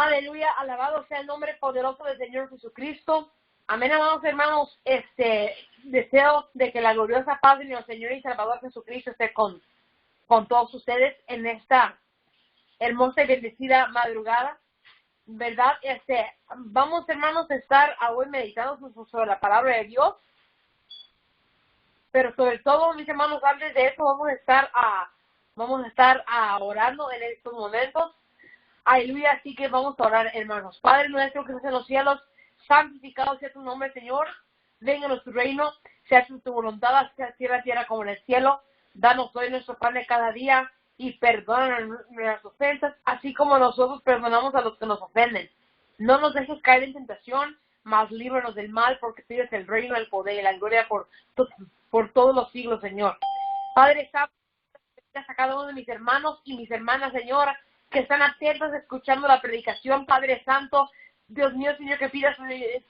Aleluya, alabado sea el nombre poderoso del Señor Jesucristo. Amén, amados hermanos. Deseo de que la gloriosa paz de nuestro Señor y Salvador Jesucristo esté con todos ustedes en esta hermosa y bendecida madrugada. ¿Verdad? Vamos, hermanos, a estar hoy meditando sobre la palabra de Dios. Pero sobre todo, mis hermanos, antes de eso vamos a estar orando en estos momentos. Aleluya, así que vamos a orar, hermanos. Padre nuestro que estás en los cielos, santificado sea tu nombre, Señor. Venga a nuestro reino, sea tu voluntad, sea así en la tierra como en el cielo. Danos hoy nuestro pan de cada día y perdona nuestras ofensas, así como nosotros perdonamos a los que nos ofenden. No nos dejes caer en tentación, mas líbranos del mal, porque tú eres el reino, el poder y la gloria por todos los siglos, Señor. Padre Santo, a cada uno de mis hermanos y mis hermanas, Señor, que están atentos escuchando la predicación, Padre Santo. Dios mío, Señor, que pidas,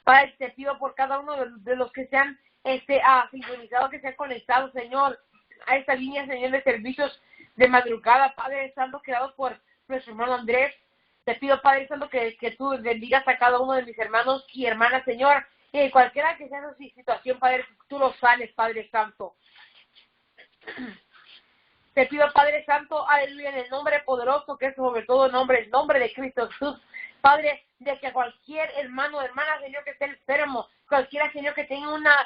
Padre, te pido por cada uno de los que se han sincronizado, que se han conectado, Señor, a esta línea, Señor, de servicios de madrugada, Padre Santo, creados por nuestro hermano Andrés. Te pido, Padre Santo, que tú bendigas a cada uno de mis hermanos y hermanas, Señor, y cualquiera que sea su situación, Padre, tú lo sanes, Padre Santo. Te pido, Padre Santo, aleluya, en el nombre poderoso, que es sobre todo el nombre de Cristo Jesús, Padre, de que cualquier hermano o hermana, Señor, que esté enfermo, cualquiera, Señor, que tenga una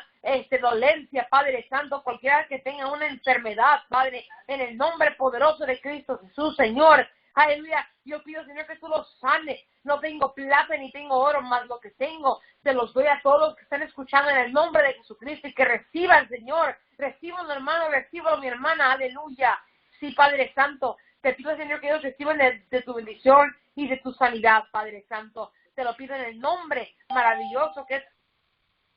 dolencia, Padre Santo, cualquiera que tenga una enfermedad, Padre, en el nombre poderoso de Cristo Jesús, Señor, aleluya, yo pido, Señor, que tú los sanes. No tengo plata ni tengo oro, más lo que tengo te los doy a todos los que están escuchando en el nombre de Jesucristo, y que reciban, Señor, reciban, hermano, reciban, mi hermana, aleluya. Sí, Padre Santo, te pido, Señor, que ellos reciban de tu bendición y de tu sanidad, Padre Santo. Te lo pido en el nombre maravilloso que es,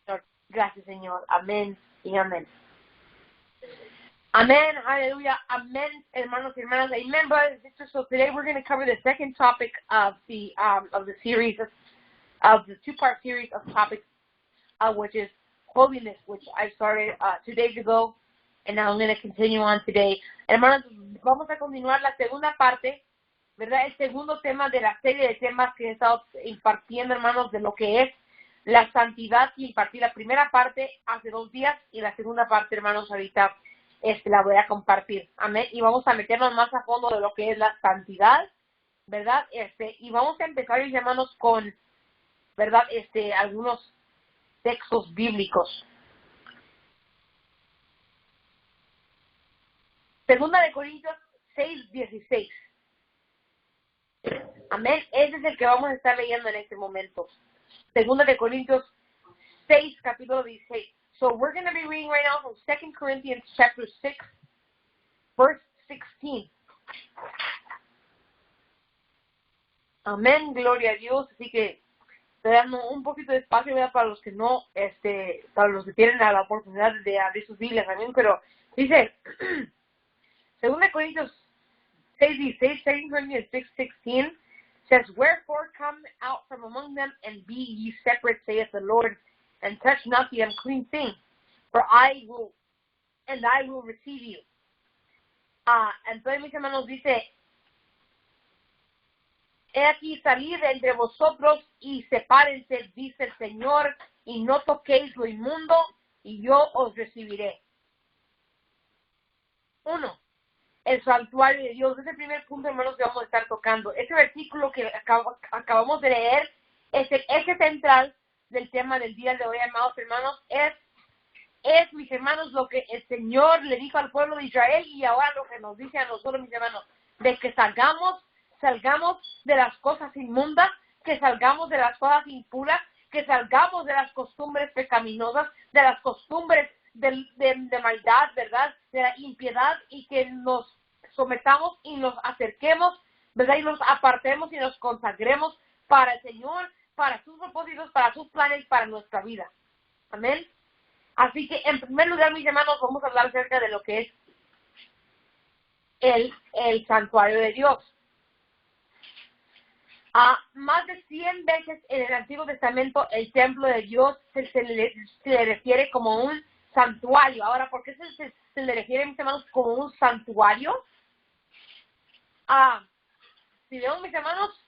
Señor. Gracias, Señor. Amén y amén. Amen, hallelujah, amen, hermanos y hermanas, amen, brothers and sisters. So today we're going to cover the second topic of the series, of the two-part series of topics, which is holiness, which I started 2 days ago, and now I'm going to continue on today. Hermanos, vamos a continuar la segunda parte, ¿verdad? El segundo tema de la serie de temas que he estado impartiendo, hermanos, de lo que es la santidad, y impartí la primera parte hace 2 días, y la segunda parte, hermanos, ahorita la voy a compartir. Amén. Y vamos a meternos más a fondo de lo que es la santidad, ¿verdad? Y vamos a empezar, mis hermanos, con, ¿verdad? Algunos textos bíblicos. Segunda de Corintios 6:16. Amén. Ese es el que vamos a estar leyendo en este momento. Segunda de Corintios 6, capítulo 16. So we're going to be reading right now from 2 Corinthians chapter 6, verse 16. Amén, gloria a Dios. Así que estoy dando un poquito de espacio, ¿verdad? Para los que no, para los que tienen la oportunidad de abrir sus Biblias también. Pero dice, 2 Corintios 6:16, 2 Corinthians 6:16 says, "Wherefore come out from among them, and be ye separate, saith the Lord, and touch not the unclean thing, for I will receive you." Entonces, mis hermanos, dice, he aquí salid entre vosotros y sepárense, dice el Señor, y no toquéis lo inmundo, y yo os recibiré. 1. El santuario de Dios. Ese es el primer punto, hermanos, que vamos a estar tocando. Ese versículo que acabamos de leer es el eje central del tema del día de hoy, amados hermanos. Es, mis hermanos, lo que el Señor le dijo al pueblo de Israel, y ahora lo que nos dice a nosotros, mis hermanos, de que salgamos de las cosas inmundas, que salgamos de las cosas impuras, que salgamos de las costumbres pecaminosas, de las costumbres de maldad, ¿verdad? De la impiedad, y que nos sometamos y nos acerquemos, ¿verdad? Y nos apartemos y nos consagremos para el Señor, para sus propósitos, para sus planes, para nuestra vida. Amén. Así que, en primer lugar, mis hermanos, vamos a hablar acerca de lo que es el santuario de Dios. Más de 100 veces en el Antiguo Testamento el templo de Dios se le refiere como un santuario. Ahora, ¿por qué se le refiere, mis hermanos, como un santuario? Si vemos, mis hermanos,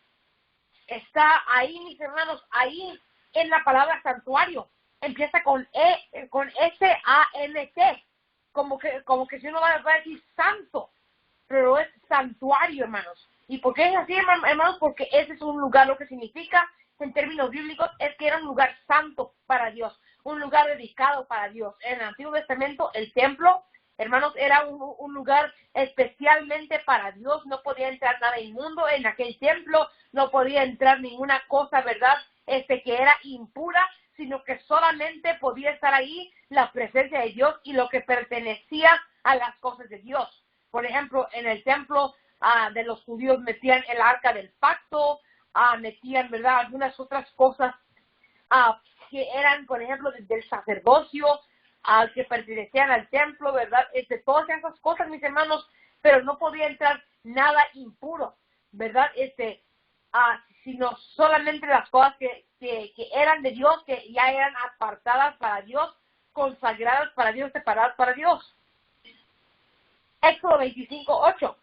está ahí, mis hermanos, ahí en la palabra santuario. Empieza con S-A-N-T, como que si uno va a decir santo, pero es santuario, hermanos. ¿Y por qué es así, hermanos? Porque ese es un lugar, lo que significa en términos bíblicos es que era un lugar santo para Dios, un lugar dedicado para Dios. En el Antiguo Testamento, el templo, hermanos, era un lugar especialmente para Dios. No podía entrar nada inmundo en aquel templo, no podía entrar ninguna cosa, ¿verdad?, que era impura, sino que solamente podía estar ahí la presencia de Dios y lo que pertenecía a las cosas de Dios. Por ejemplo, en el templo de los judíos metían el arca del pacto, metían, ¿verdad?, algunas otras cosas que eran, por ejemplo, del sacerdocio, que pertenecían al templo, ¿verdad? Todas esas cosas, mis hermanos, pero no podía entrar nada impuro, ¿verdad? Sino solamente las cosas que eran de Dios, que ya eran apartadas para Dios, consagradas para Dios, separadas para Dios. Éxodo 25:8.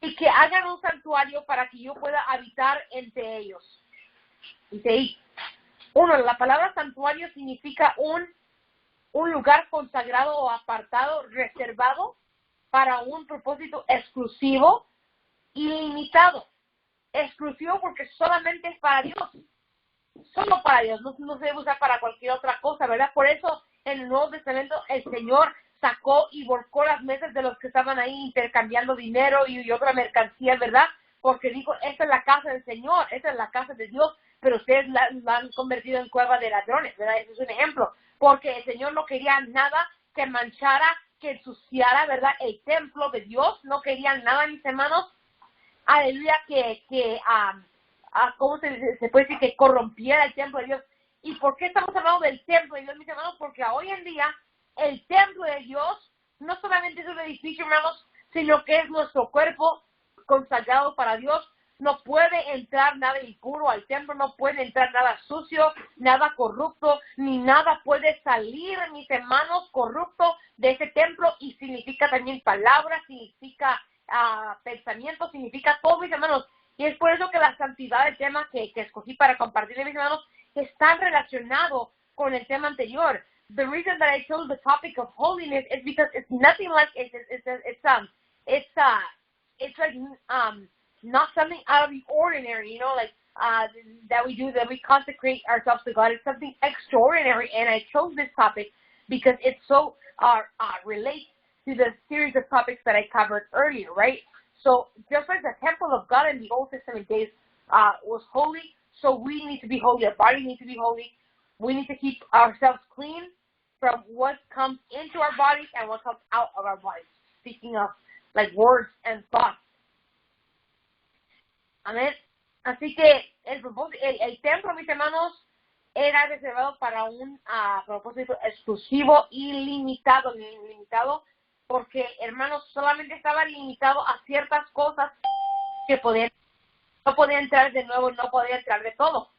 Y que hagan un santuario para que yo pueda habitar entre ellos. Dice ahí. La palabra santuario significa un lugar consagrado o apartado, reservado para un propósito exclusivo y limitado. Exclusivo porque solamente es para Dios. Solo para Dios, no se debe usar para cualquier otra cosa, ¿verdad? Por eso en el Nuevo Testamento el Señor sacó y volcó las mesas de los que estaban ahí intercambiando dinero y otra mercancía, ¿verdad? Porque dijo, esta es la casa del Señor, esta es la casa de Dios, pero ustedes la han convertido en cueva de ladrones, ¿verdad? Ese es un ejemplo, porque el Señor no quería nada que manchara, que ensuciara, ¿verdad?, el templo de Dios, no quería nada, mis hermanos, aleluya, ¿cómo se puede decir? Que corrompiera el templo de Dios. ¿Y por qué estamos hablando del templo de Dios, mis hermanos? Porque hoy en día el templo de Dios no solamente es un edificio, hermanos, sino que es nuestro cuerpo consagrado para Dios. No puede entrar nada impuro al templo, no puede entrar nada sucio, nada corrupto, ni nada puede salir, mis hermanos, corrupto de ese templo. Y significa también palabras, significa pensamiento, significa todo, mis hermanos. Y es por eso que la santidad, el tema que escogí para compartir, mis hermanos, está relacionado con el tema anterior. The reason that I chose the topic of holiness is because it's nothing like it's like not something out of the ordinary, you know, like that we consecrate ourselves to God. It's something extraordinary, and I chose this topic because it so relates to the series of topics that I covered earlier, right? So just like the temple of God in the Old Testament days was holy, so we need to be holy. Our body needs to be holy. We need to keep ourselves clean from what comes into our bodies and what comes out of our bodies. Speaking of like words and thoughts. Amén. Así que el templo, mis hermanos, era reservado para un propósito exclusivo y limitado, porque, hermanos, solamente estaba limitado a ciertas cosas que no podía entrar de nuevo, no podía entrar de todo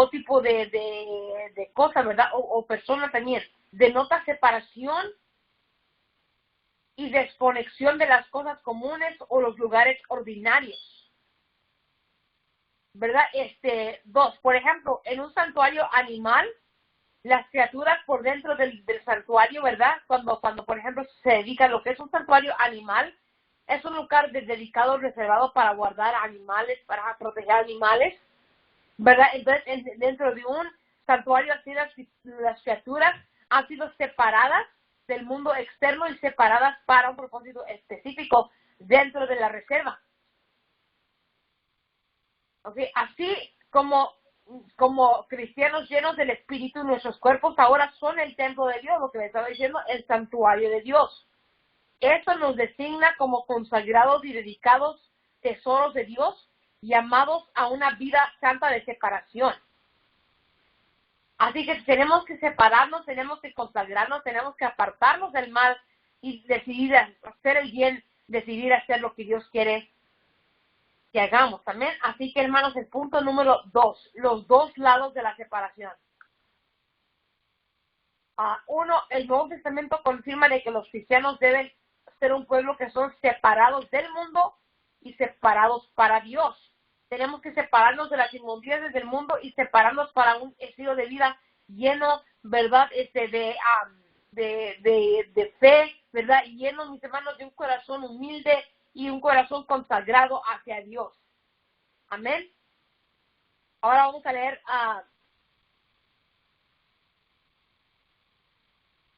tipo de cosas, ¿verdad? O personas también. Denota separación y desconexión de las cosas comunes o los lugares ordinarios, ¿verdad? Dos, por ejemplo, en un santuario animal, las criaturas por dentro del santuario, ¿verdad? Cuando, por ejemplo, se dedica a lo que es un santuario animal, es un lugar dedicado, reservado para guardar animales, para proteger animales, ¿verdad? Entonces, dentro de un santuario así, las criaturas han sido separadas del mundo externo y separadas para un propósito específico dentro de la reserva. Okay. Así como cristianos llenos del Espíritu, nuestros cuerpos ahora son el templo de Dios, lo que les estaba diciendo, el santuario de Dios. Esto nos designa como consagrados y dedicados tesoros de Dios, llamados a una vida santa de separación. Así que tenemos que separarnos, tenemos que consagrarnos, tenemos que apartarnos del mal y decidir hacer el bien, decidir hacer lo que Dios quiere que hagamos también. Así que, hermanos, el punto número 2, los dos lados de la separación. Uno, el Nuevo Testamento confirma de que los cristianos deben ser un pueblo que son separados del mundo y separados para Dios. Tenemos que separarnos de las inmundicias del mundo y separarnos para un estilo de vida lleno, ¿verdad? De fe, ¿verdad? Lleno, mis hermanos, de un corazón humilde y un corazón consagrado hacia Dios. Amén. Ahora vamos a leer a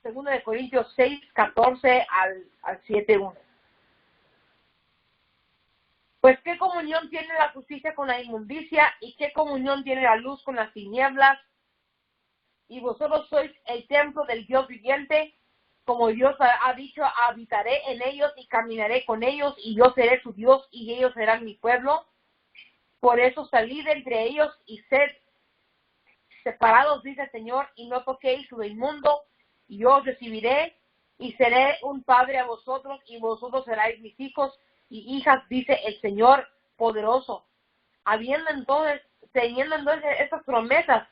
2 de Corintios 6, 14 al 7, 1. Pues qué comunión tiene la justicia con la inmundicia, y qué comunión tiene la luz con las tinieblas. Y vosotros sois el templo del Dios viviente. Como Dios ha dicho, habitaré en ellos y caminaré con ellos, y yo seré su Dios y ellos serán mi pueblo. Por eso salid entre ellos y sed separados, dice el Señor, y no toquéis lo inmundo, y yo os recibiré y seré un padre a vosotros, y vosotros seréis mis hijos y hijas, dice el Señor poderoso. Teniendo entonces estas promesas,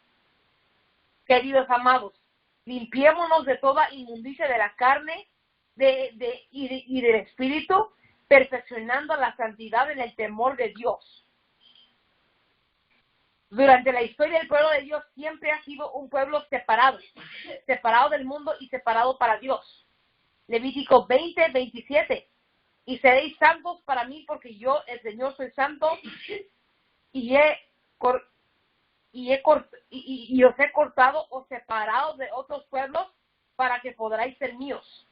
queridos amados, limpiémonos de toda inmundicia de la carne y del espíritu, perfeccionando la santidad en el temor de Dios. Durante la historia del pueblo de Dios siempre ha sido un pueblo separado del mundo y separado para Dios. Levítico 20, 27. Y seréis santos para mí, porque yo, el Señor, soy santo, y os he cortado o separado de otros pueblos para que podáis ser míos.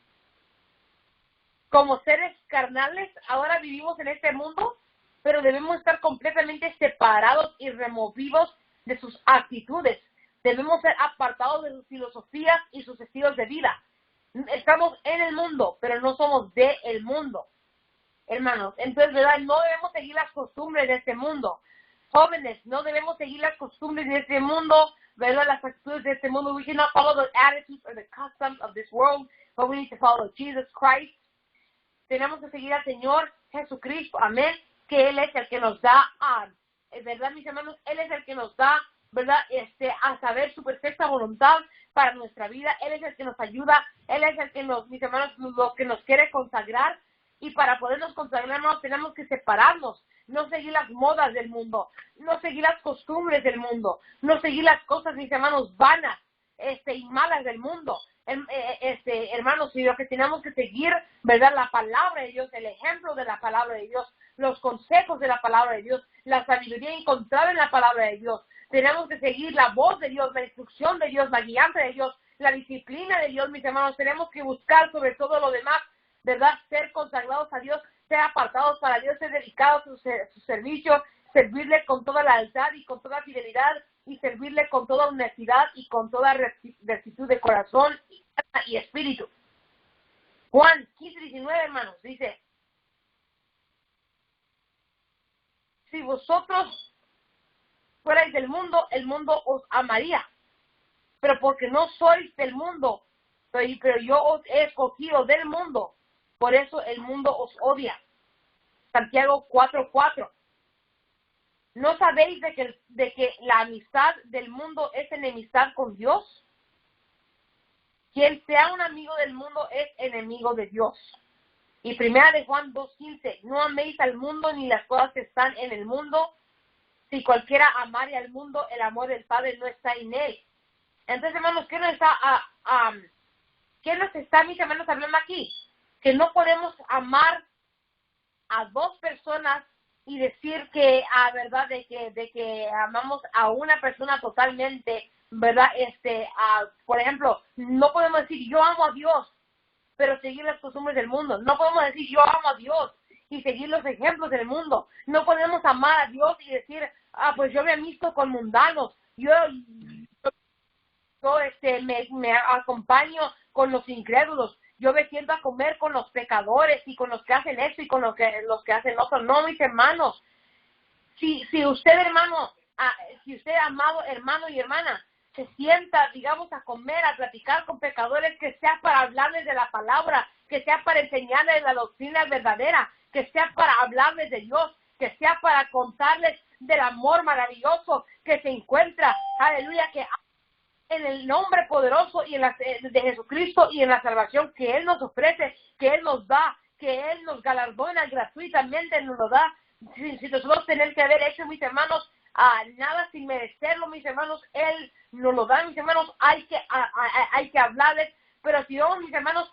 Como seres carnales, ahora vivimos en este mundo, pero debemos estar completamente separados y removidos de sus actitudes. Debemos ser apartados de sus filosofías y sus estilos de vida. Estamos en el mundo, pero no somos de el mundo, hermanos. Entonces, ¿verdad? No debemos seguir las costumbres de este mundo. Jóvenes, no debemos seguir las costumbres de este mundo, ¿verdad? Las actitudes de este mundo. We cannot follow the attitudes or the customs of this world, but we need to follow Jesus Christ. Tenemos que seguir al Señor Jesucristo, amén, que Él es el que nos da, ¿verdad, mis hermanos? Él es el que nos da, ¿verdad? A saber su perfecta voluntad para nuestra vida. Él es el que nos ayuda. Él es el que mis hermanos, lo que nos quiere consagrar. Y para podernos consagrarnos tenemos que separarnos, no seguir las modas del mundo, no seguir las costumbres del mundo, no seguir las cosas, mis hermanos, vanas y malas del mundo. Hermanos, y lo que tenemos que seguir, ¿verdad? La palabra de Dios, el ejemplo de la palabra de Dios, los consejos de la palabra de Dios, la sabiduría encontrada en la palabra de Dios. Tenemos que seguir la voz de Dios, la instrucción de Dios, la guianza de Dios, la disciplina de Dios, mis hermanos. Tenemos que buscar sobre todo lo demás, ¿verdad? Ser consagrados a Dios, ser apartados para Dios, ser dedicados a su servicio, servirle con toda la lealtad y con toda fidelidad, y servirle con toda honestidad y con toda rectitud de corazón y espíritu. Juan 15, 19, hermanos, dice: si vosotros fuerais del mundo, el mundo os amaría, pero porque no sois del mundo, pero yo os he escogido del mundo, por eso el mundo os odia. Santiago 4:4. ¿No sabéis de que la amistad del mundo es enemistad con Dios? Quien sea un amigo del mundo es enemigo de Dios. Y 1 de Juan 2:15. No améis al mundo ni las cosas que están en el mundo. Si cualquiera amare al mundo, el amor del Padre no está en él. Entonces, hermanos, ¿qué nos está, mis hermanos, hablando aquí? Que no podemos amar a dos personas y decir que, verdad, de que amamos a una persona totalmente, ¿verdad? Por ejemplo, no podemos decir yo amo a Dios, pero seguir las costumbres del mundo. No podemos decir yo amo a Dios y seguir los ejemplos del mundo. No podemos amar a Dios y decir, pues yo me amisto con mundanos. Yo me acompaño con los incrédulos. Yo me siento a comer con los pecadores y con los que hacen esto y con los que hacen otro. No, mis hermanos. Si usted, hermano, si usted, amado hermano y hermana, se sienta, digamos, a comer, a platicar con pecadores, que sea para hablarles de la palabra, que sea para enseñarles la doctrina verdadera, que sea para hablarles de Dios, que sea para contarles del amor maravilloso que se encuentra, aleluya, que en el nombre poderoso y de Jesucristo y en la salvación que Él nos ofrece, que Él nos da, que Él nos galardona gratuitamente, nos lo da. sin nosotros tener que haber hecho, mis hermanos, nada sin merecerlo, mis hermanos, Él nos lo da, mis hermanos, hay que hablarles, pero si vamos, mis hermanos,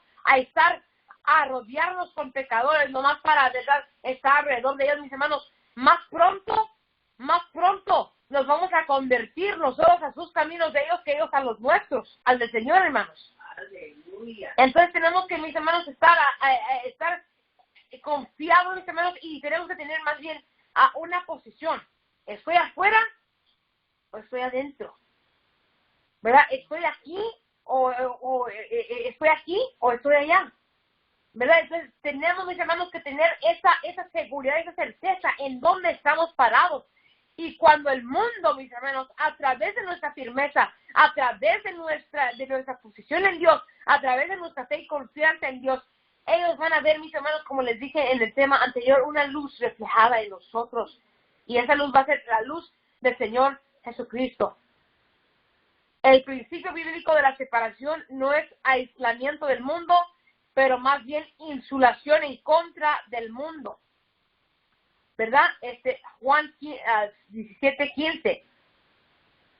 a rodearnos con pecadores, nomás para, ¿verdad?, estar alrededor de ellos, mis hermanos, más pronto nos vamos a convertir nosotros a sus caminos de ellos que ellos a los nuestros, al del Señor, hermanos. Aleluya. Entonces tenemos que, mis hermanos, estar confiados, mis hermanos, y tenemos que tener más bien una posición. ¿Estoy afuera o estoy adentro? ¿Verdad? ¿Estoy aquí o estoy aquí o estoy allá? ¿Verdad? Entonces tenemos, mis hermanos, que tener esa seguridad, esa certeza en dónde estamos parados. Y cuando el mundo, mis hermanos, a través de nuestra firmeza, a través de nuestra posición en Dios, a través de nuestra fe y confianza en Dios, ellos van a ver, mis hermanos, como les dije en el tema anterior, una luz reflejada en nosotros. Y esa luz va a ser la luz del Señor Jesucristo. El principio bíblico de la separación no es aislamiento del mundo, pero más bien insulación en contra del mundo. ¿Verdad? Juan 17:15.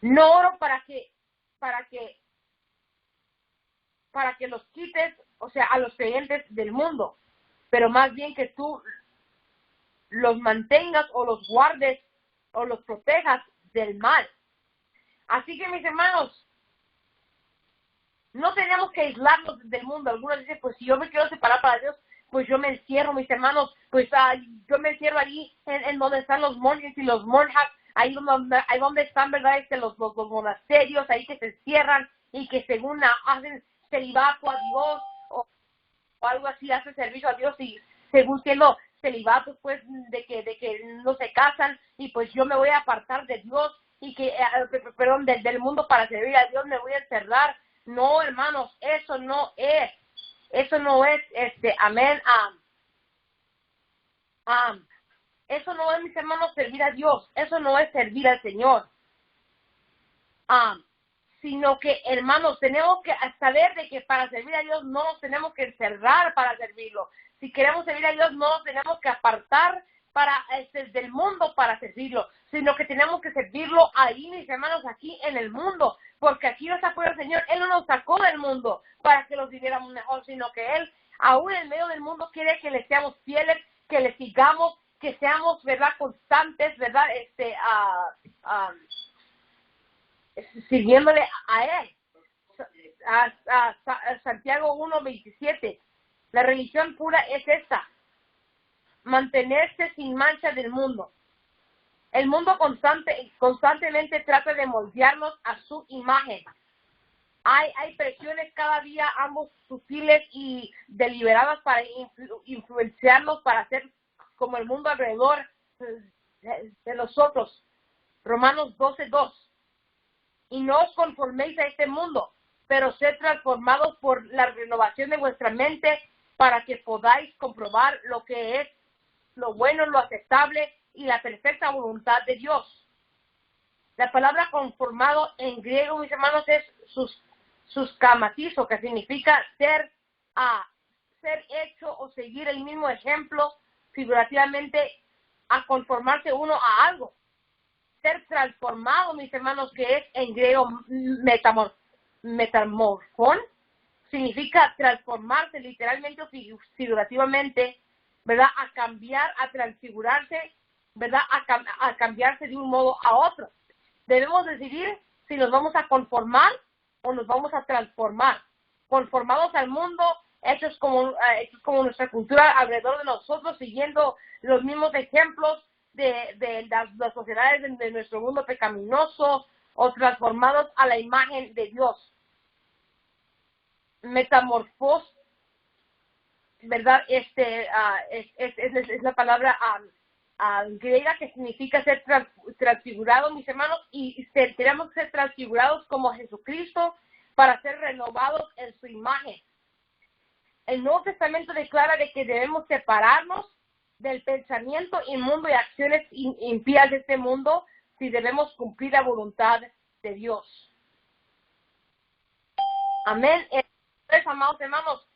No oro para que los quites, o sea, a los creyentes del mundo, pero más bien que tú los mantengas o los guardes o los protejas del mal. Así que, mis hermanos, no tenemos que aislarnos del mundo. Algunos dicen, pues si yo me quiero separar para Dios, pues yo me encierro, mis hermanos, pues yo me encierro allí en donde están los monjes y los monjas, ahí donde están, ¿verdad? Los monasterios, ahí que se encierran y que según hacen celibato a Dios o algo así, hacen servicio a Dios y según siendo celibatos, pues de que no se casan y pues yo me voy a apartar de Dios y del mundo para servir a Dios, me voy a encerrar. No, hermanos, eso no es, amén, eso no es, mis hermanos, servir a Dios, eso no es servir al Señor, sino que, hermanos, tenemos que saber de que para servir a Dios no nos tenemos que encerrar para servirlo. Si queremos servir a Dios, no nos tenemos que apartar del mundo para servirlo, sino que tenemos que servirlo ahí, mis hermanos, aquí en el mundo, porque aquí nos sacó el Señor. Él no nos sacó del mundo para que los viviéramos mejor, sino que Él, aún en medio del mundo, quiere que le seamos fieles, que le sigamos, que seamos, ¿verdad?, constantes, ¿verdad?, sirviéndole a Él. Santiago 1:27. La religión pura es esta: mantenerse sin mancha del mundo. El mundo constantemente trata de moldearnos a su imagen. Hay presiones cada día, ambos sutiles y deliberadas, para influenciarnos para ser como el mundo alrededor de nosotros. Romanos 12:2. Y no os conforméis a este mundo, pero sed transformados por la renovación de vuestra mente, para que podáis comprobar lo que es lo bueno, lo aceptable y la perfecta voluntad de Dios. La palabra conformado en griego, mis hermanos, es suskamatizo, que significa ser hecho o seguir el mismo ejemplo, figurativamente, a conformarse uno a algo. Ser transformado, mis hermanos, que es en griego metamorfón, significa transformarse literalmente o figurativamente, ¿verdad? A cambiar, a transfigurarse, ¿verdad? A cambiarse de un modo a otro. Debemos decidir si nos vamos a conformar o nos vamos a transformar. Conformados al mundo, hechos como nuestra cultura alrededor de nosotros, siguiendo los mismos ejemplos de las sociedades de nuestro mundo pecaminoso, o transformados a la imagen de Dios. Metamorfos, ¿verdad? Es la palabra griega, que significa ser transfigurado, mis hermanos, y tenemos que ser transfigurados como Jesucristo para ser renovados en su imagen. El Nuevo Testamento declara de que debemos separarnos del pensamiento inmundo y acciones impías de este mundo si debemos cumplir la voluntad de Dios. Amén. Entonces, amados hermanos,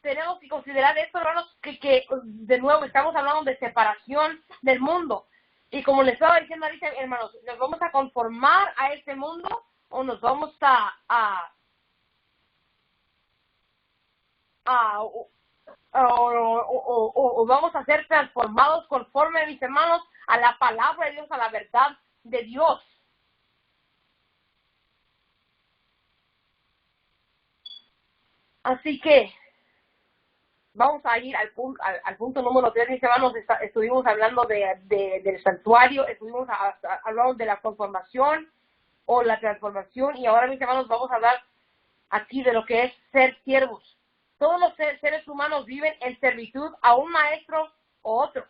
tenemos que considerar esto, hermanos, que de nuevo estamos hablando de separación del mundo. Y como les estaba diciendo ahorita, hermanos, ¿nos vamos a conformar a este mundo o nos vamos o vamos a ser transformados conforme, mis hermanos, a la palabra de Dios, a la verdad de Dios? Así que vamos a ir al punto número 3, mis hermanos. Estuvimos hablando del santuario, estuvimos hablando de la conformación o la transformación, y ahora, mis hermanos, vamos a hablar aquí de lo que es ser siervos. Todos los seres humanos viven en servitud a un maestro o otro.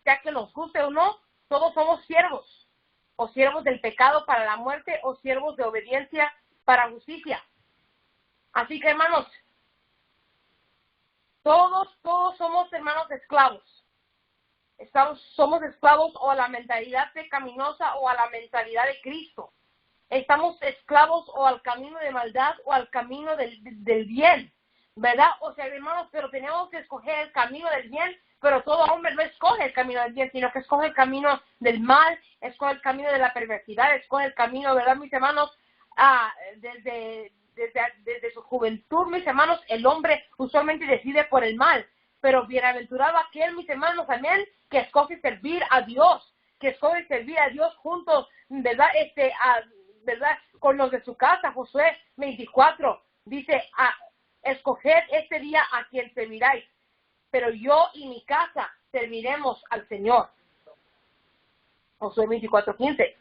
Ya que nos guste o no, todos somos siervos. O siervos del pecado para la muerte, o siervos de obediencia para justicia. Así que, hermanos, todos somos, hermanos, esclavos. Somos esclavos o a la mentalidad pecaminosa o a la mentalidad de Cristo. Estamos esclavos o al camino de maldad o al camino del bien, ¿verdad? O sea, hermanos, pero tenemos que escoger el camino del bien, pero todo hombre no escoge el camino del bien, sino que escoge el camino del mal, escoge el camino de la perversidad, escoge el camino, ¿verdad, mis hermanos? Desde su juventud, mis hermanos, el hombre usualmente decide por el mal, pero bienaventurado aquel, mis hermanos, amén, que escoge servir a Dios, que escoge servir a Dios juntos, ¿verdad? ¿Verdad? Con los de su casa. Josué 24 dice, escoged este día a quien serviráis, pero yo y mi casa serviremos al Señor. Josué 24:15.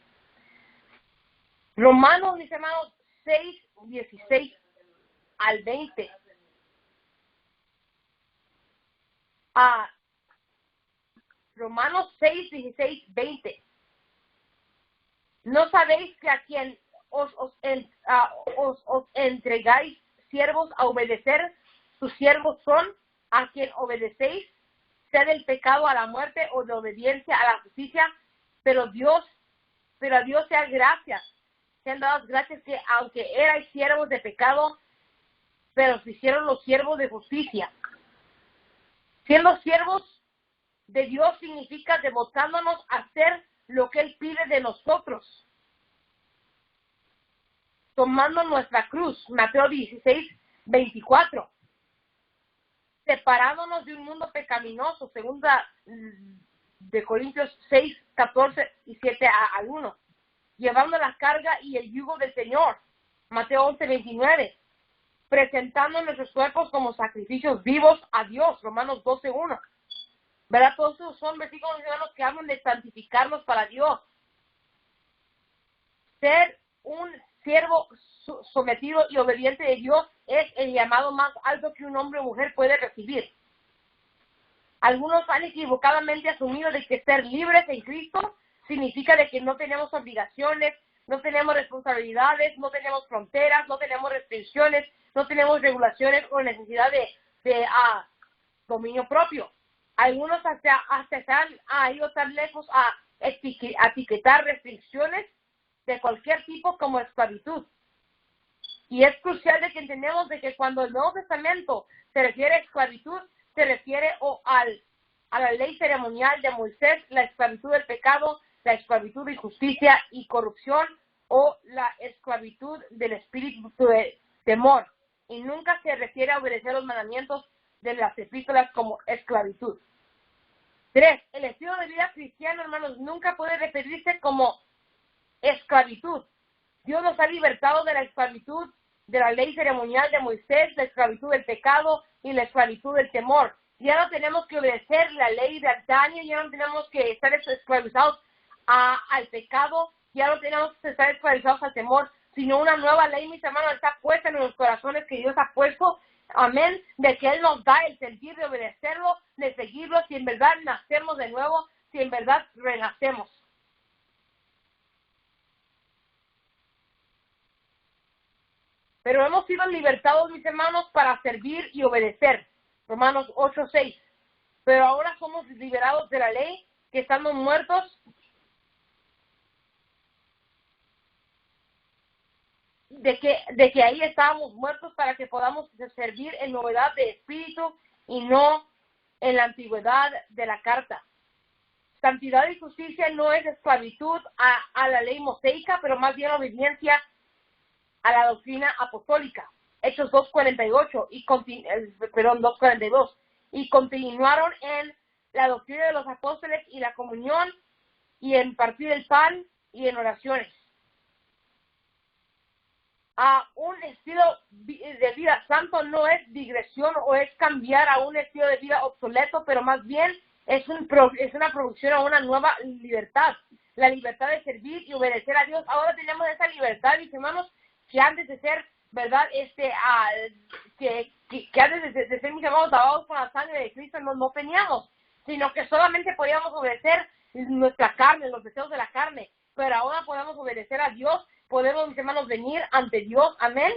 Romanos, mis hermanos, 6:16 al 20. Romanos 6:16, 20. ¿No sabéis que a quien os entregáis siervos a obedecer, sus siervos son a quien obedecéis, sea del pecado a la muerte o de obediencia a la justicia? Pero a Dios sea gracias, sean dadas gracias que aunque erais siervos de pecado, pero se hicieron los siervos de justicia. Siendo siervos de Dios significa devotándonos a hacer lo que Él pide de nosotros, tomando nuestra cruz. Mateo 16:24. Separándonos de un mundo pecaminoso. Segunda de Corintios 6:14 y 7-1. Llevando la carga y el yugo del Señor. Mateo 11:29. Presentando nuestros cuerpos como sacrificios vivos a Dios. Romanos 12:1. ¿Verdad? Todos esos son versículos, hermanos, que hablan de santificarnos para Dios. Ser un siervo sometido y obediente de Dios es el llamado más alto que un hombre o mujer puede recibir. Algunos han equivocadamente asumido de que ser libres en Cristo significa de que no tenemos obligaciones, no tenemos responsabilidades, no tenemos fronteras, no tenemos restricciones, no tenemos regulaciones o necesidad de dominio propio. Algunos hasta se han ido tan lejos a etiquetar restricciones de cualquier tipo como esclavitud. Y es crucial de que entendamos de que cuando el Nuevo Testamento se refiere a esclavitud, se refiere a la ley ceremonial de Moisés, la esclavitud del pecado, la esclavitud de injusticia y corrupción, o la esclavitud del espíritu de temor. Y nunca se refiere a obedecer los mandamientos de las epístolas como esclavitud. 3. El estilo de vida cristiano, hermanos, nunca puede referirse como esclavitud. Dios nos ha libertado de la esclavitud de la ley ceremonial de Moisés, la esclavitud del pecado y la esclavitud del temor. Ya no tenemos que obedecer la ley de antaño, ya no tenemos que estar esclavizados al pecado, ya no tenemos que estar esclavizados al temor, sino una nueva ley, mis hermanos, está puesta en los corazones que Dios ha puesto, amén, de que Él nos da el sentir de obedecerlo, de seguirlo, si en verdad nacemos de nuevo, si en verdad renacemos. Pero hemos sido libertados, mis hermanos, para servir y obedecer. Romanos 8:6. Pero ahora somos liberados de la ley, que estando muertos de que ahí estábamos muertos para que podamos servir en novedad de espíritu y no en la antigüedad de la carta. Santidad y justicia no es esclavitud a la ley mosaica, pero más bien obediencia a la doctrina apostólica. Hechos 2:48 2:42. Y continuaron en la doctrina de los apóstoles y la comunión y en partir el pan y en oraciones. A un estilo de vida santo no es digresión o es cambiar a un estilo de vida obsoleto, pero más bien es una producción a una nueva libertad, la libertad de servir y obedecer a Dios. Ahora tenemos esa libertad, mis hermanos, que antes de ser, ¿verdad? Que antes de ser, mis hermanos, lavados con la sangre de Cristo no teníamos, sino que solamente podíamos obedecer nuestra carne, los deseos de la carne, pero ahora podemos obedecer a Dios. Podemos, mis hermanos, venir ante Dios, amén,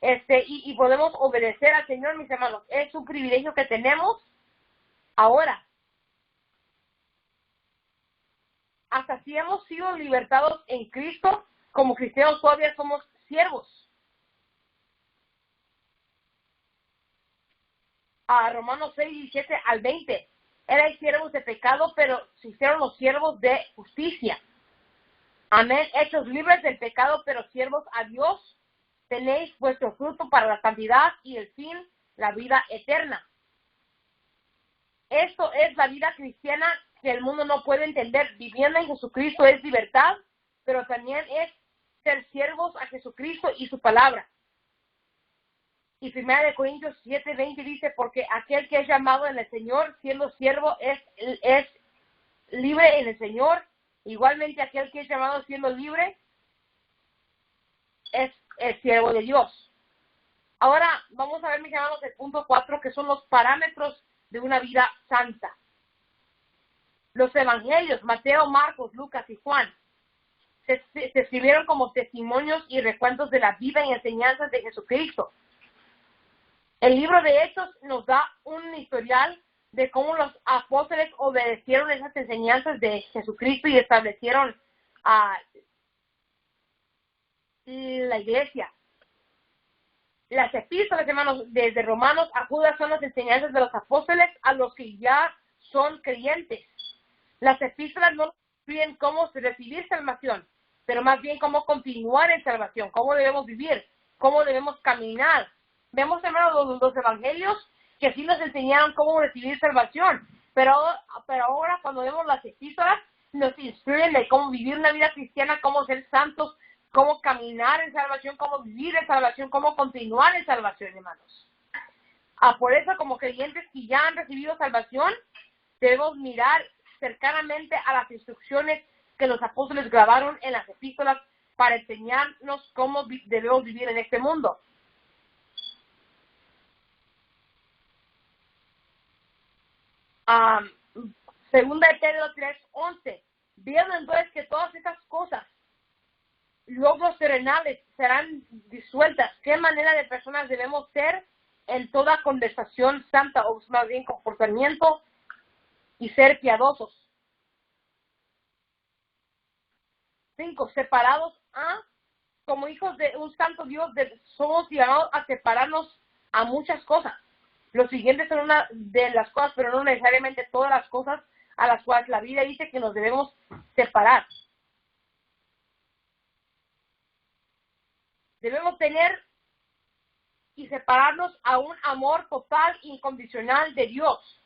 y podemos obedecer al Señor, mis hermanos. Es un privilegio que tenemos ahora. Hasta si hemos sido libertados en Cristo, como cristianos todavía somos siervos. A Romanos 6:17-20. Erais siervos de pecado, pero se hicieron los siervos de justicia. Amén. Hechos libres del pecado, pero siervos a Dios. Tenéis vuestro fruto para la santidad y el fin, la vida eterna. Esto es la vida cristiana que el mundo no puede entender. Viviendo en Jesucristo es libertad, pero también es ser siervos a Jesucristo y su palabra. Y 1 Corintios 7:20 dice, porque aquel que es llamado en el Señor, siendo siervo, es libre en el Señor. Igualmente aquel que es llamado siendo libre es el siervo de Dios. Ahora vamos a ver, mis hermanos, el punto 4, que son los parámetros de una vida santa. Los evangelios, Mateo, Marcos, Lucas y Juan, se escribieron como testimonios y recuentos de la vida y enseñanzas de Jesucristo. El libro de Hechos nos da un historial de cómo los apóstoles obedecieron esas enseñanzas de Jesucristo y establecieron la iglesia. Las epístolas, hermanos, desde Romanos a Judas son las enseñanzas de los apóstoles a los que ya son creyentes. Las epístolas no escriben cómo recibir salvación, pero más bien cómo continuar en salvación, cómo debemos vivir, cómo debemos caminar. Vemos, hermanos, los evangelios que sí nos enseñaron cómo recibir salvación, pero ahora cuando vemos las epístolas nos instruyen de cómo vivir una vida cristiana, cómo ser santos, cómo caminar en salvación, cómo vivir en salvación, cómo continuar en salvación, hermanos. Por eso, como creyentes que ya han recibido salvación, debemos mirar cercanamente a las instrucciones que los apóstoles grabaron en las epístolas para enseñarnos cómo debemos vivir en este mundo. Segunda de Pedro 3:11. Viendo entonces que todas estas cosas, logros terrenales, serán disueltas. ¿Qué manera de personas debemos ser en toda conversación santa, o más bien comportamiento, y ser piadosos? 5. Separados como hijos de un santo Dios, somos llamados a separarnos a muchas cosas. Los siguientes son una de las cosas, pero no necesariamente todas las cosas a las cuales la Biblia dice que nos debemos separar. Debemos tener y separarnos a un amor total, incondicional de Dios.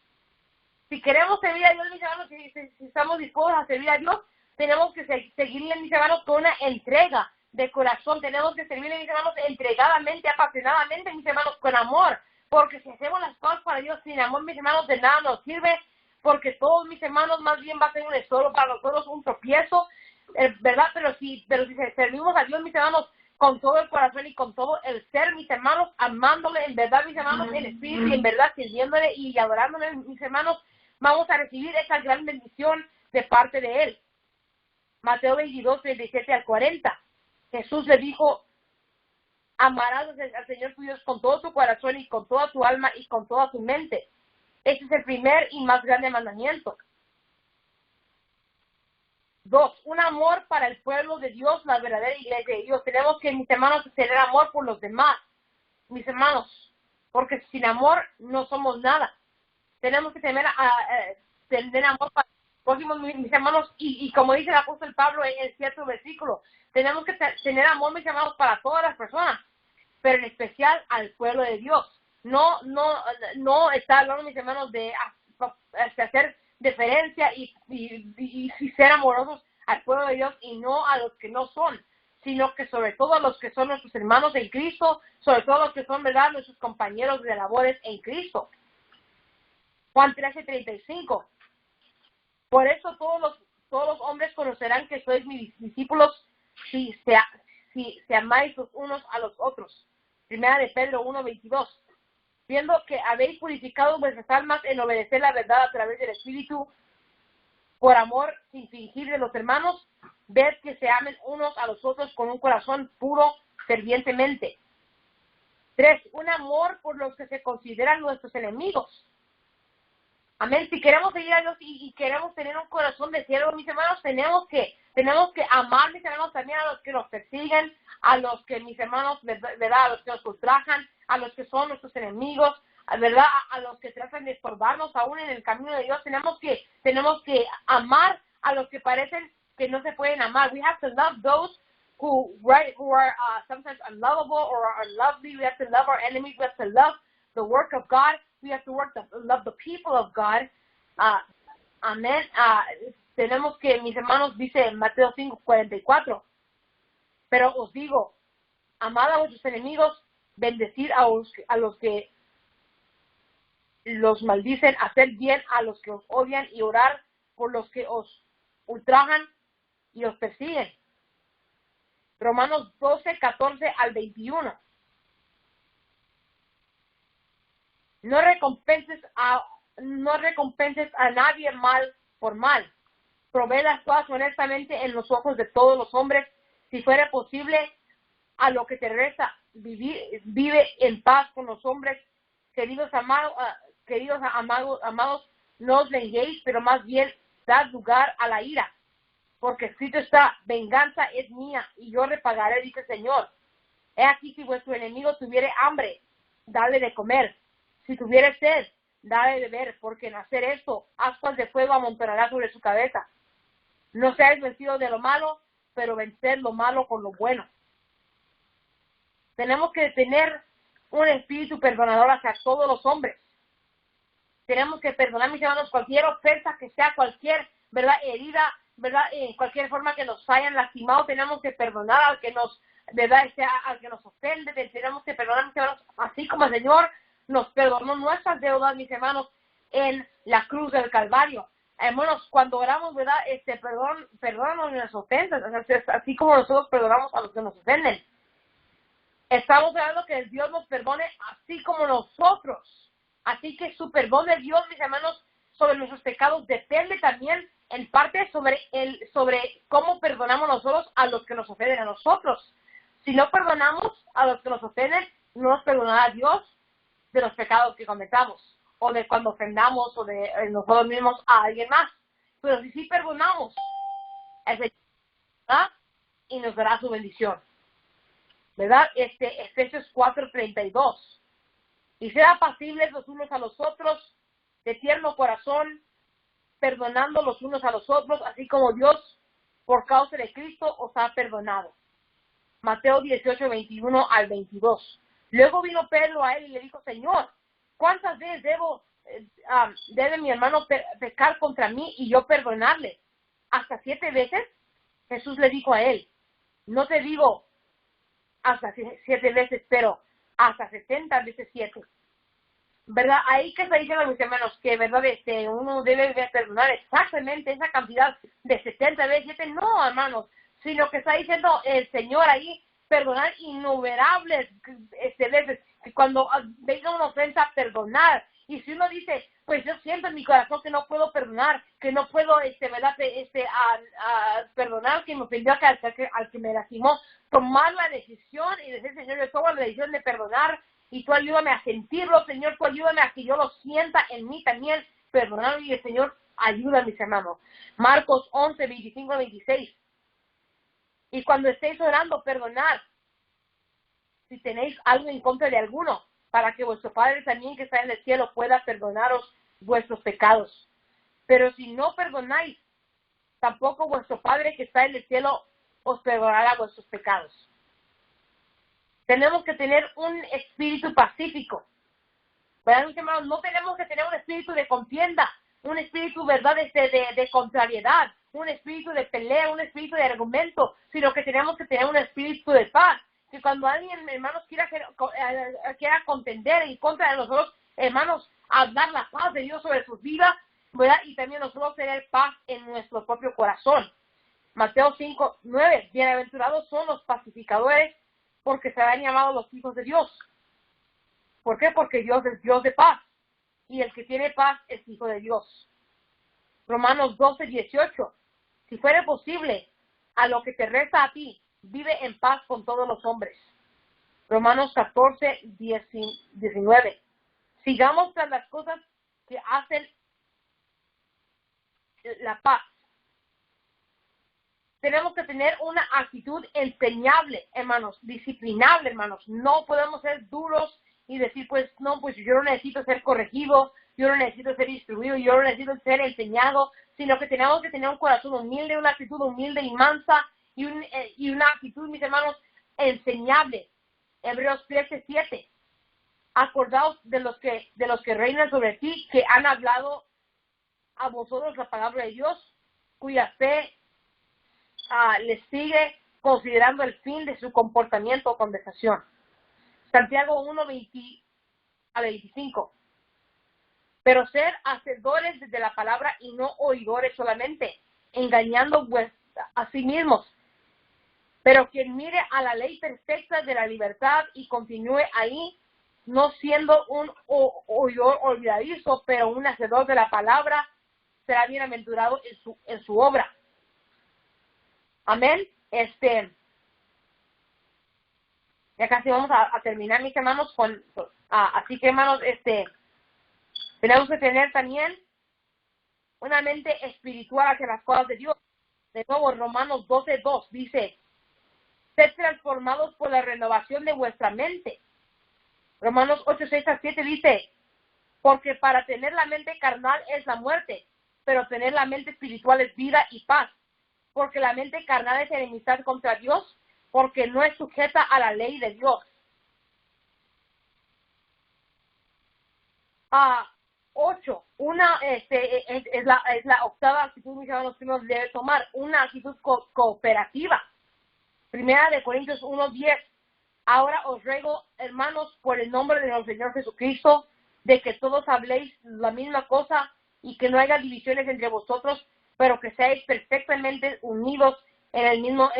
Si queremos servir a Dios, mis hermanos, si estamos dispuestos a servir a Dios, tenemos que seguirle, mis hermanos, con una entrega de corazón. Tenemos que servirle, mis hermanos, entregadamente, apasionadamente, mis hermanos, con amor. Porque si hacemos las cosas para Dios sin amor, mis hermanos, de nada nos sirve, porque todos, mis hermanos, más bien va a ser un estorbo para nosotros, un tropiezo, ¿verdad? Pero si servimos a Dios, mis hermanos, con todo el corazón y con todo el ser, mis hermanos, amándole, en verdad, mis hermanos, en espíritu y en verdad, sirviéndole y adorándole, mis hermanos, vamos a recibir esa gran bendición de parte de Él. Mateo 22:37-40. Jesús le dijo, amarás al Señor tu Dios con todo tu corazón y con toda tu alma y con toda tu mente. Este es el primer y más grande mandamiento. 2, un amor para el pueblo de Dios, la verdadera iglesia de Dios. Tenemos que, mis hermanos, tener amor por los demás, mis hermanos, porque sin amor no somos nada. Tenemos que tener amor para los próximos, mis hermanos, y como dice el apóstol Pablo en cierto versículo, tenemos que tener amor, mis hermanos, para todas las personas, pero en especial al pueblo de Dios. No está hablando, mis hermanos, de hacer deferencia y ser amorosos al pueblo de Dios y no a los que no son, sino que sobre todo a los que son nuestros hermanos en Cristo, sobre todo a los que son, ¿verdad?, nuestros compañeros de labores en Cristo. Juan 13:35. Por eso todos los hombres conocerán que sois mis discípulos si se amáis los unos a los otros. Primera de Pedro 1:22. Viendo que habéis purificado vuestras almas en obedecer la verdad a través del Espíritu, por amor sin fingir de los hermanos, ved que se amen unos a los otros con un corazón puro, fervientemente. 3. Un amor por los que se consideran nuestros enemigos. Amén. Si queremos seguir a Dios y queremos tener un corazón de siervo, mis hermanos, tenemos que amar, mis hermanos, también a los que nos persiguen, a los que, mis hermanos, ¿verdad?, a los que nos ultrajan, a los que son nuestros enemigos, ¿verdad?, a los que tratan de estorbarnos aún en el camino de Dios. Tenemos que amar a los que parecen que no se pueden amar. We have to love those who are sometimes unlovable or are unlovely. We have to love our enemies. We have to love the work of God. We have to love the people of God. Amén. Tenemos que, mis hermanos, dice Mateo 5:44. Pero os digo, amad a vuestros enemigos, bendecid a los que los maldicen, hacer bien a los que os odian y orar por los que os ultrajan y os persiguen. Romanos 12:14-21. No recompenses a nadie mal por mal. Provee las cosas honestamente en los ojos de todos los hombres. Si fuera posible, a lo que te resta, vive en paz con los hombres. Queridos amados, no os venguéis, pero más bien dad lugar a la ira. Porque escrito está, venganza es mía, y yo repagaré, dice el Señor. He aquí, si vuestro enemigo tuviere hambre, dale de comer. Si tuviere sed, dale de beber, porque en hacer esto, ascuas de fuego amontonará sobre su cabeza. No seáis vencidos de lo malo, pero vencer lo malo con lo bueno. Tenemos que tener un espíritu perdonador hacia todos los hombres. Tenemos que perdonar, mis hermanos, cualquier ofensa que sea, cualquier, ¿verdad?, herida, ¿verdad?, en cualquier forma que nos hayan lastimado. Tenemos que perdonar al que nos, ¿verdad?, al que nos ofende. Tenemos que perdonar, mis hermanos, así como el Señor nos perdonó nuestras deudas, mis hermanos, en la cruz del Calvario. Hermanos, cuando oramos, ¿verdad?, perdónanos nuestras ofensas, así como nosotros perdonamos a los que nos ofenden. Estamos hablando que Dios nos perdone así como nosotros. Así que su perdón de Dios, mis hermanos, sobre nuestros pecados depende también en parte sobre cómo perdonamos nosotros a los que nos ofenden a nosotros. Si no perdonamos a los que nos ofenden, no nos perdonará Dios de los pecados que cometamos, o de cuando ofendamos, o de nosotros mismos a alguien más. Pero si sí perdonamos, el Señor ¿verdad?, y nos dará su bendición. ¿Verdad? Efesios 4:32. Y ser apacibles los unos a los otros, de tierno corazón, perdonando los unos a los otros, así como Dios, por causa de Cristo, os ha perdonado. Mateo 18:21-22. Luego vino Pedro a él y le dijo, Señor, ¿cuántas veces debe mi hermano pecar contra mí y yo perdonarle? ¿Hasta 7 veces? Jesús le dijo a él, no te digo hasta 7 veces, pero hasta 70 veces 7. ¿Verdad? Ahí que está diciendo, mis hermanos, que verdad uno debe perdonar exactamente esa cantidad de 70 veces 7. No, hermanos, sino que está diciendo el Señor ahí, perdonar innumerables veces. Cuando venga una ofensa, perdonar. Y si uno dice, pues yo siento en mi corazón que no puedo perdonar, que no puedo, ¿verdad?, perdonar que me ofendió, al que me lastimó, tomar la decisión y decir, Señor, yo tomo la decisión de perdonar y tú ayúdame a sentirlo, Señor, tú ayúdame a que yo lo sienta en mí también, perdonar y el Señor ayuda, mis hermanos. Marcos 11, 25 a 26. Y cuando estéis orando, perdonad si tenéis algo en contra de alguno, para que vuestro Padre también que está en el cielo pueda perdonaros vuestros pecados. Pero si no perdonáis, tampoco vuestro Padre que está en el cielo os perdonará vuestros pecados. Tenemos que tener un espíritu pacífico. ¿Verdad, mis hermanos? No tenemos que tener un espíritu de contienda, un espíritu, ¿verdad?, de contrariedad, un espíritu de pelea, un espíritu de argumento, sino que tenemos que tener un espíritu de paz. Que cuando alguien, hermanos, quiera contender en contra de nosotros, hermanos, hablar la paz de Dios sobre sus vidas, ¿verdad? Y también nosotros tener paz en nuestro propio corazón. Mateo 5, 9, bienaventurados son los pacificadores, porque serán llamados los hijos de Dios. ¿Por qué? Porque Dios es Dios de paz, y el que tiene paz es hijo de Dios. Romanos 12, 18, si fuere posible, a lo que te resta a ti, vive en paz con todos los hombres. Romanos 14, 19, sigamos tras las cosas que hacen la paz. Tenemos que tener una actitud enseñable, hermanos, disciplinable, hermanos. No podemos ser duros y decir, pues, no, pues yo no necesito ser corregido, yo no necesito ser instruido, yo no necesito ser enseñado, sino que tenemos que tener un corazón humilde, una actitud humilde y mansa, y una actitud, mis hermanos, enseñable. Hebreos 13:7. Acordaos de los que reinan sobre ti, que han hablado a vosotros la palabra de Dios, cuya fe les sigue, considerando el fin de su comportamiento o conversación. Santiago 1, 20 a 25. Pero ser hacedores de la palabra y no oidores solamente, engañando a sí mismos. Pero quien mire a la ley perfecta de la libertad y continúe ahí, no siendo un oidor olvidadizo, pero un hacedor de la palabra, será bienaventurado en su obra. Amén. Ya casi vamos a terminar, mis hermanos, así que, hermanos, tenemos que tener también una mente espiritual hacia las cosas de Dios. De nuevo, Romanos 12:2 dice, sed transformados por la renovación de vuestra mente. Romanos 8:6-7 dice, porque para tener la mente carnal es la muerte, pero tener la mente espiritual es vida y paz. Porque la mente carnal es enemistad contra Dios, porque no es sujeta a la ley de Dios. 8. Es la octava actitud, mis hermanos, que nos debe tomar, una actitud cooperativa. Primera de Corintios 1:10. Ahora os ruego, hermanos, por el nombre de nuestro Señor Jesucristo, de que todos habléis la misma cosa y que no haya divisiones entre vosotros, pero que seáis perfectamente unidos en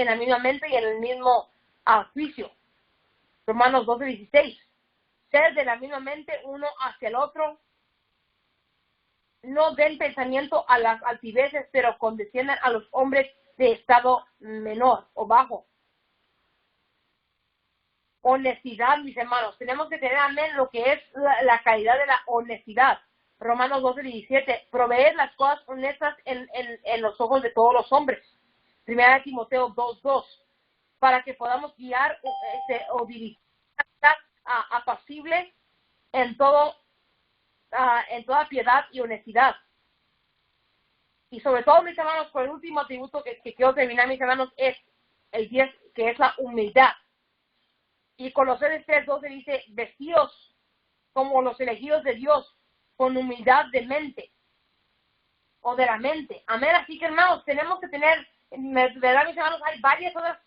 la misma mente y en el mismo juicio. Romanos 12:16. Ser de la misma mente uno hacia el otro. No den pensamiento a las altiveces, pero condesciendan a los hombres de estado menor o bajo. Honestidad, mis hermanos. Tenemos que tener, amén, lo que es la calidad de la honestidad. Romanos 12:17. Proveed las cosas honestas en los ojos de todos los hombres. Primera de Timoteo 2:2. Para que podamos guiar o dirigir apacible en toda piedad y honestidad. Y sobre todo, mis hermanos, por el último atributo que quiero terminar, mis hermanos, es el 10, que es la humildad. Y Colosenses 3:12 dice, vestíos como los elegidos de Dios, con humildad de mente, o de la mente. Amén. Así que, hermanos, tenemos que tener, ¿verdad, mis hermanos? Hay varias otras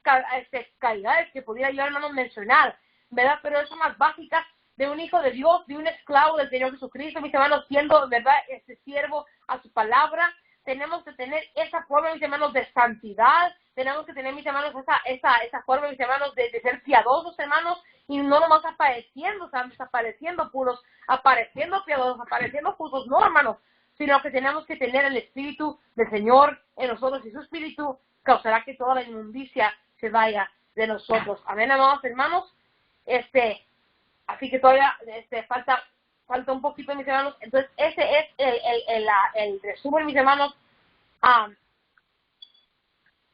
calidades que pudiera yo, hermanos, mencionar, ¿verdad? Pero son las básicas de un hijo de Dios, de un esclavo del Señor Jesucristo, mis hermanos, siendo, ¿verdad?, siervo a su palabra. Tenemos que tener esa forma, mis hermanos, de santidad. Tenemos que tener, mis hermanos, esa forma, mis hermanos, de ser piadosos, hermanos, y no nomás apareciendo santos, apareciendo puros, apareciendo piadosos, apareciendo justos, no, hermanos, sino que tenemos que tener el Espíritu del Señor en nosotros, y su Espíritu causará que toda la inmundicia se vaya de nosotros. Amén, amados hermanos. Así que todavía falta falta un poquito, mis hermanos. Entonces, ese es el resumen, mis hermanos,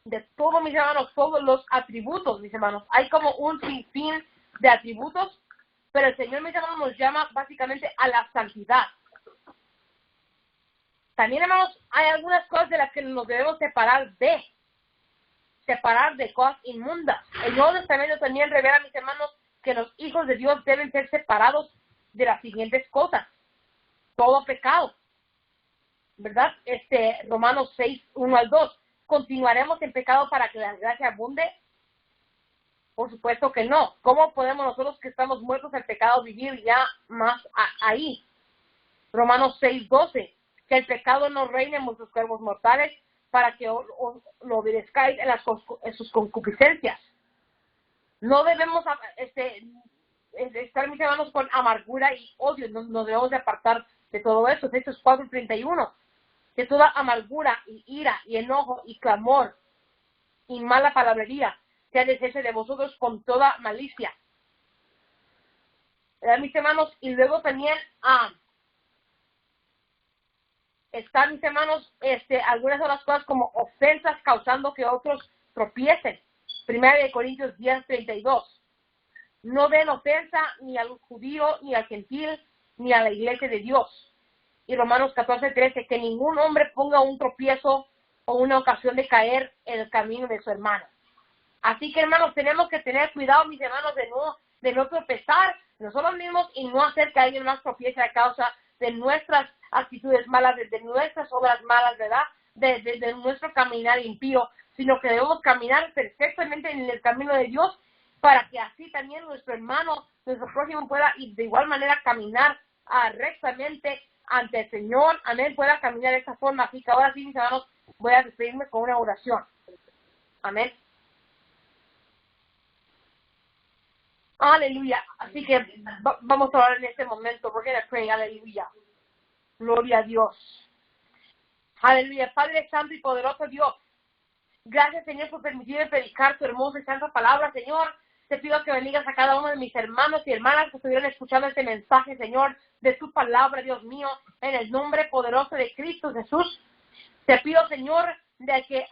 de todos, mis hermanos, todos los atributos, mis hermanos. Hay como un sinfín de atributos, pero el Señor, mis hermanos, nos llama básicamente a la santidad. También, hermanos, hay algunas cosas de las que nos debemos separar de cosas inmundas. El Nuevo Testamento también revela, mis hermanos, que los hijos de Dios deben ser separados de las siguientes cosas. Todo pecado, ¿verdad? Romanos 6, 1 al 2. ¿Continuaremos en pecado para que la gracia abunde? Por supuesto que no. ¿Cómo podemos nosotros que estamos muertos al pecado vivir ya más ahí? Romanos 6, 12. Que el pecado no reine en vuestros cuerpos mortales para que lo obedezcáis en sus concupiscencias. No debemos estar, mis hermanos, con amargura y odio. Nos debemos de apartar de todo eso. Hechos 4:31. Que toda amargura y ira y enojo y clamor y mala palabrería sea deshecha de vosotros con toda malicia. ¿Verdad, mis hermanos? Y luego también están, mis hermanos, algunas de las cosas como ofensas causando que otros tropiecen. 1 Corintios 10:32. No den ofensa ni al judío, ni al gentil, ni a la iglesia de Dios. Y Romanos 14:13, que ningún hombre ponga un tropiezo o una ocasión de caer en el camino de su hermano. Así que, hermanos, tenemos que tener cuidado, mis hermanos, de no tropezar nosotros mismos y no hacer que alguien más tropiece a causa de nuestras actitudes malas, de nuestras obras malas, ¿verdad? De nuestro caminar impío, sino que debemos caminar perfectamente en el camino de Dios para que así también nuestro hermano, nuestro prójimo pueda y de igual manera caminar rectamente ante el Señor. Amén, pueda caminar de esta forma. Así que ahora sí, mis hermanos, voy a despedirme con una oración. Amén. Aleluya. Así que vamos a orar en este momento. We're going to pray. Aleluya. Gloria a Dios. Aleluya. Padre Santo y poderoso Dios. Gracias, Señor, por permitirme predicar tu hermosa y santa palabra, Señor. Te pido que bendigas a cada uno de mis hermanos y hermanas que estuvieron escuchando este mensaje, Señor, de tu palabra, Dios mío, en el nombre poderoso de Cristo Jesús. Te pido, Señor, de que,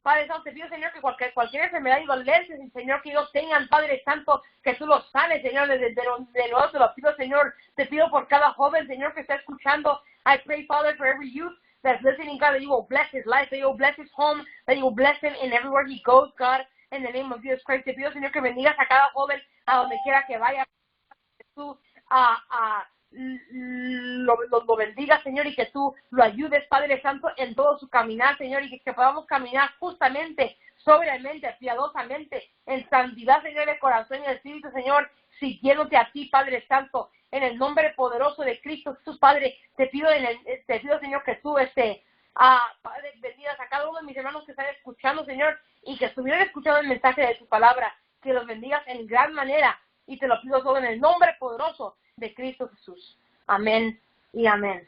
Padre Santo, te pido, Señor, que cualquier enfermedad y dolencia, Señor, que ellos tengan, Padre Santo, que tú los sanes, Señor, de lo te lo pido, Señor. Te pido por cada joven, Señor, que está escuchando. I pray, Father, for every youth that's listening, God, that you will bless his life, that you will bless his home, that you will bless him in everywhere he goes, God, in the name of Jesus Christ. Te pido, Señor, que bendigas a cada joven a donde quiera que vaya, que tú lo bendigas, Señor, y que tú lo ayudes, Padre Santo, en todo su caminar, Señor, y que podamos caminar justamente, sobriamente, piadosamente, en santidad, Señor, de corazón y de espíritu, Señor, siguiéndote a ti, Padre Santo, en el nombre poderoso de Cristo Jesús, Padre. Te pido, Señor, que tú, Padre, bendigas a cada uno de mis hermanos que están escuchando, Señor, y que estuvieran escuchando el mensaje de tu palabra, que los bendigas en gran manera, y te lo pido todo en el nombre poderoso de Cristo Jesús. Amén y amén.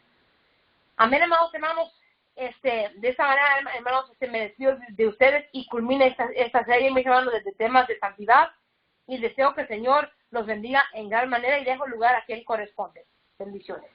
Amén, hermanos. De esta manera, hermanos, me despido de ustedes y culmina esta serie, mis hermanos, de temas de santidad, y deseo que el Señor los bendiga en gran manera y dejo lugar a quien corresponde. Bendiciones.